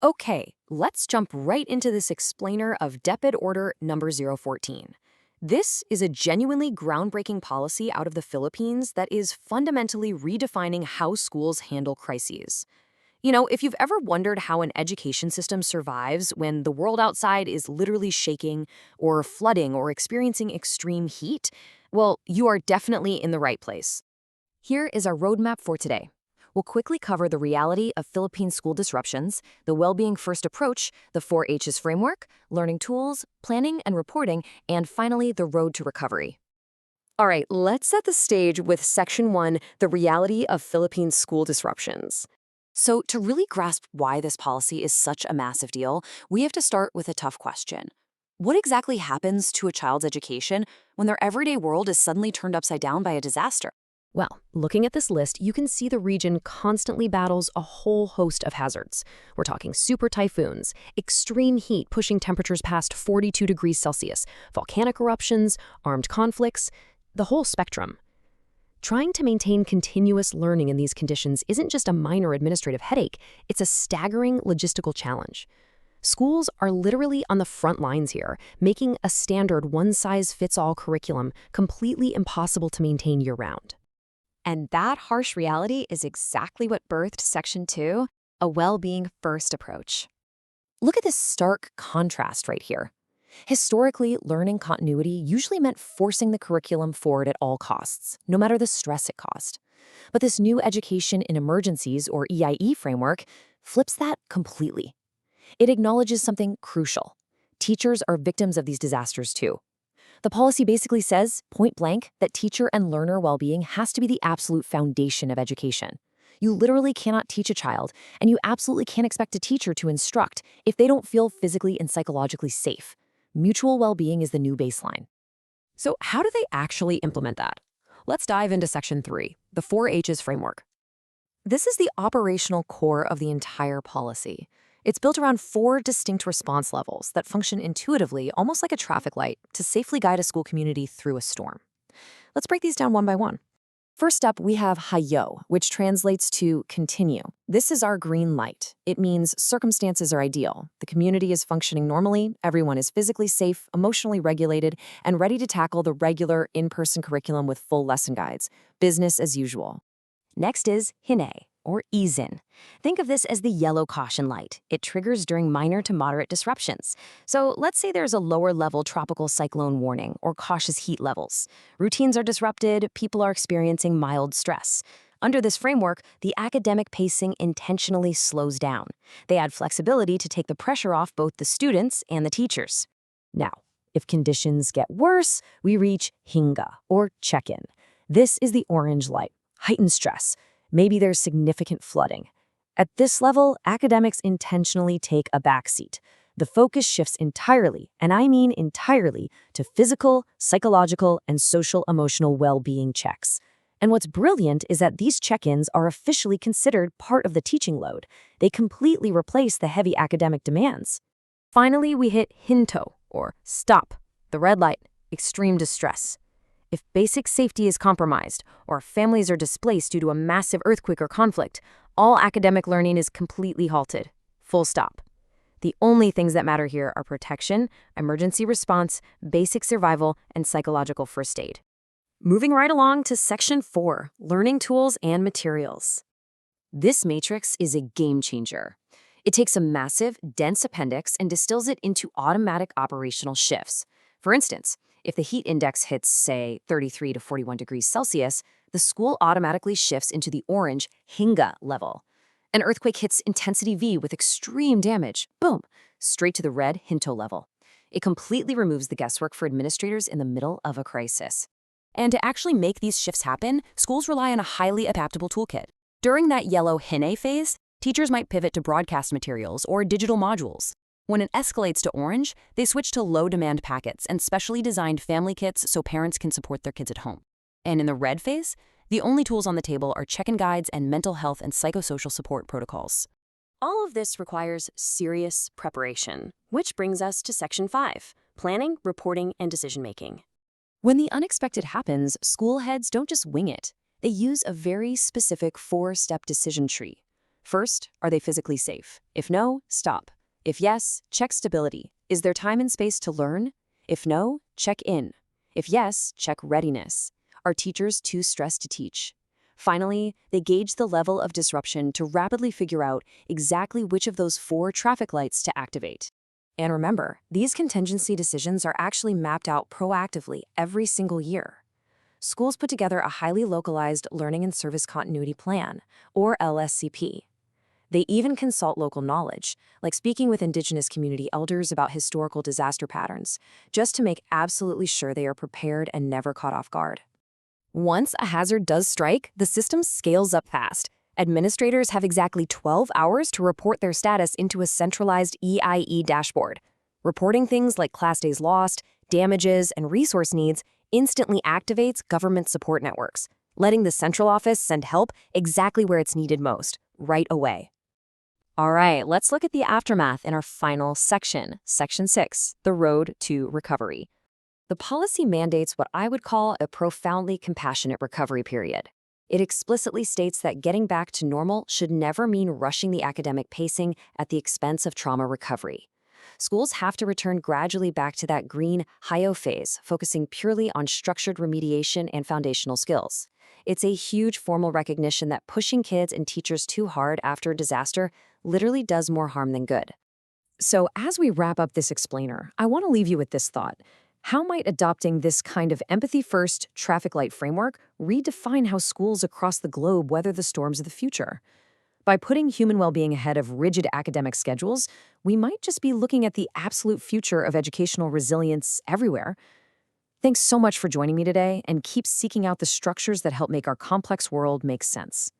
Okay, let's jump right into this explainer of DepEd Order number 014. This is a genuinely groundbreaking policy out of the Philippines that is fundamentally redefining how schools handle crises. If you've ever wondered how an education system survives when the world outside is literally shaking, or flooding, or experiencing extreme heat, well, you are definitely in the right place. Here is our roadmap for today. We'll quickly cover the reality of Philippine school disruptions, the well-being first approach, the 4H's framework, learning tools, planning and reporting, and finally, the road to recovery. All right, let's set the stage with Section 1, the reality of Philippine school disruptions. So, to really grasp why this policy is such a massive deal, we have to start with a tough question. What exactly happens to a child's education when their everyday world is suddenly turned upside down by a disaster? Well, looking at this list, you can see the region constantly battles a whole host of hazards. We're talking super typhoons, extreme heat pushing temperatures past 42 degrees Celsius, volcanic eruptions, armed conflicts, the whole spectrum. Trying to maintain continuous learning in these conditions isn't just a minor administrative headache, it's a staggering logistical challenge. Schools are literally on the front lines here, making a standard one-size-fits-all curriculum completely impossible to maintain year-round. And that harsh reality is exactly what birthed Section 2, a well-being first approach. Look at this stark contrast right here. Historically, learning continuity usually meant forcing the curriculum forward at all costs, no matter the stress it caused. But this new Education in Emergencies, or EIE framework, flips that completely. It acknowledges something crucial. Teachers are victims of these disasters too. The policy basically says, point blank, that teacher and learner well-being has to be the absolute foundation of education. You literally cannot teach a child, and you absolutely can't expect a teacher to instruct if they don't feel physically and psychologically safe. Mutual well-being is the new baseline. So how do they actually implement that? Let's dive into Section 3, the 4H's framework. This is the operational core of the entire policy. It's built around 4 distinct response levels that function intuitively, almost like a traffic light, to safely guide a school community through a storm. Let's break these down one by one. First up, we have Hayo, which translates to continue. This is our green light. It means circumstances are ideal. The community is functioning normally, everyone is physically safe, emotionally regulated, and ready to tackle the regular in-person curriculum with full lesson guides. Business as usual. Next is Hinay, or ease in. Think of this as the yellow caution light. It triggers during minor to moderate disruptions. So let's say there's a lower-level tropical cyclone warning or cautious heat levels. Routines are disrupted, people are experiencing mild stress. Under this framework, the academic pacing intentionally slows down. They add flexibility to take the pressure off both the students and the teachers. Now, if conditions get worse, we reach Hinga, or check-in. This is the orange light, heightened stress. Maybe there's significant flooding. At this level, academics intentionally take a backseat. The focus shifts entirely, and I mean entirely, to physical, psychological, and social-emotional well-being checks. And what's brilliant is that these check-ins are officially considered part of the teaching load. They completely replace the heavy academic demands. Finally, we hit Hinto, or stop, the red light, extreme distress. If basic safety is compromised, or families are displaced due to a massive earthquake or conflict, all academic learning is completely halted. Full stop. The only things that matter here are protection, emergency response, basic survival, and psychological first aid. Moving right along to Section 4, Learning Tools and Materials. This matrix is a game changer. It takes a massive, dense appendix and distills it into automatic operational shifts. For instance, if the heat index hits, say, 33 to 41 degrees Celsius, the school automatically shifts into the orange Hinga level. An earthquake hits intensity V with extreme damage. Boom! Straight to the red Hinto level. It completely removes the guesswork for administrators in the middle of a crisis. And to actually make these shifts happen, schools rely on a highly adaptable toolkit. During that yellow Hinay phase, teachers might pivot to broadcast materials or digital modules. When it escalates to orange, they switch to low-demand packets and specially designed family kits so parents can support their kids at home. And in the red phase, the only tools on the table are check-in guides and mental health and psychosocial support protocols. All of this requires serious preparation, which brings us to Section 5, planning, reporting, and decision-making. When the unexpected happens, school heads don't just wing it. They use a very specific 4-step decision tree. First, are they physically safe? If no, stop. If yes, check stability. Is there time and space to learn? If no, check in. If yes, check readiness. Are teachers too stressed to teach? Finally, they gauge the level of disruption to rapidly figure out exactly which of those 4 traffic lights to activate. And remember, these contingency decisions are actually mapped out proactively every single year. Schools put together a highly localized Learning and Service Continuity Plan, or LSCP. They even consult local knowledge, like speaking with Indigenous community elders about historical disaster patterns, just to make absolutely sure they are prepared and never caught off guard. Once a hazard does strike, the system scales up fast. Administrators have exactly 12 hours to report their status into a centralized EIE dashboard. Reporting things like class days lost, damages, and resource needs instantly activates government support networks, letting the central office send help exactly where it's needed most, right away. All right, let's look at the aftermath in our final section, Section 6, the road to recovery. The policy mandates what I would call a profoundly compassionate recovery period. It explicitly states that getting back to normal should never mean rushing the academic pacing at the expense of trauma recovery. Schools have to return gradually back to that green Hayo phase, focusing purely on structured remediation and foundational skills. It's a huge formal recognition that pushing kids and teachers too hard after a disaster literally does more harm than good. So as we wrap up this explainer, I want to leave you with this thought. How might adopting this kind of empathy-first traffic light framework redefine how schools across the globe weather the storms of the future? By putting human well-being ahead of rigid academic schedules, we might just be looking at the absolute future of educational resilience everywhere. Thanks so much for joining me today, and keep seeking out the structures that help make our complex world make sense.